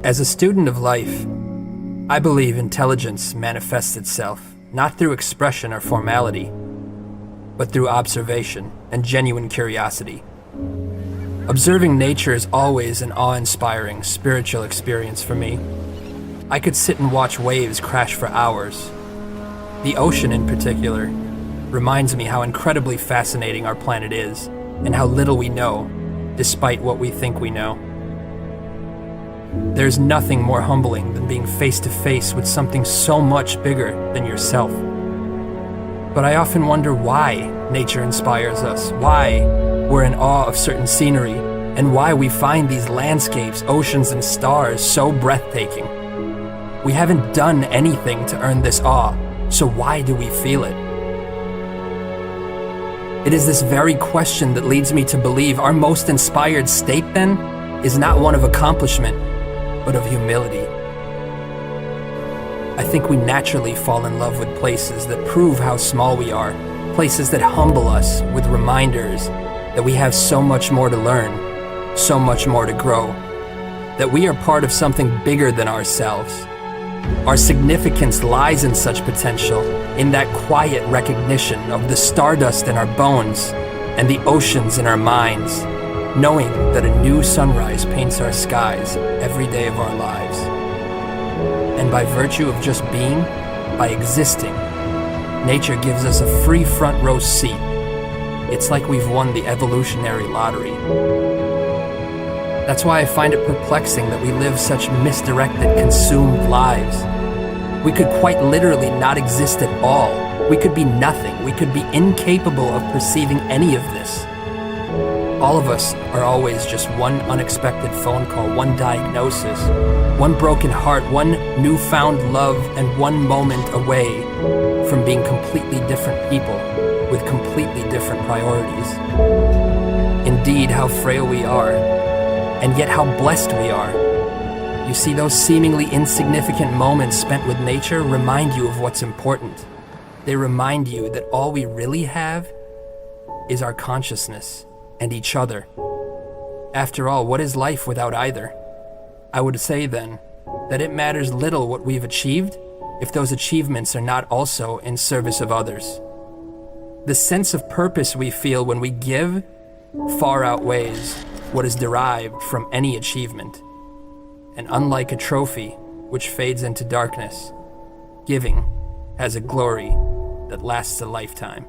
As a student of life, I believe intelligence manifests itself not through expression or formality, but through observation and genuine curiosity. Observing nature is always an awe-inspiring spiritual experience for me. I could sit and watch waves crash for hours. The ocean in particular reminds me how incredibly fascinating our planet is and how little we know, despite what we think we know. There's nothing more humbling than being face to face with something so much bigger than yourself. But I often wonder why nature inspires us, why we're in awe of certain scenery, and why we find these landscapes, oceans, and stars so breathtaking. We haven't done anything to earn this awe, so why do we feel it? It is this very question that leads me to believe our most inspired state, then, is not one of accomplishment, but of humility. I think we naturally fall in love with places that prove how small we are, places that humble us with reminders that we have so much more to learn, so much more to grow, that we are part of something bigger than ourselves. Our significance lies in such potential, in that quiet recognition of the stardust in our bones and the oceans in our minds, knowing that a new sunrise paints our skies every day of our lives. And by virtue of just being, by existing, nature gives us a free front row seat. It's like we've won the evolutionary lottery. That's why I find it perplexing that we live such misdirected, consumed lives. We could quite literally not exist at all. We could be nothing. We could be incapable of perceiving any of this. All of us are always just one unexpected phone call, one diagnosis, one broken heart, one newfound love, and one moment away from being completely different people with completely different priorities. Indeed, how frail we are, and yet how blessed we are. You see, those seemingly insignificant moments spent with nature remind you of what's important. They remind you that all we really have is our consciousness and each other. After all, what is life without either? I would say then that it matters little what we've achieved if those achievements are not also in service of others. The sense of purpose we feel when we give far outweighs what is derived from any achievement. And unlike a trophy which fades into darkness, giving has a glory that lasts a lifetime.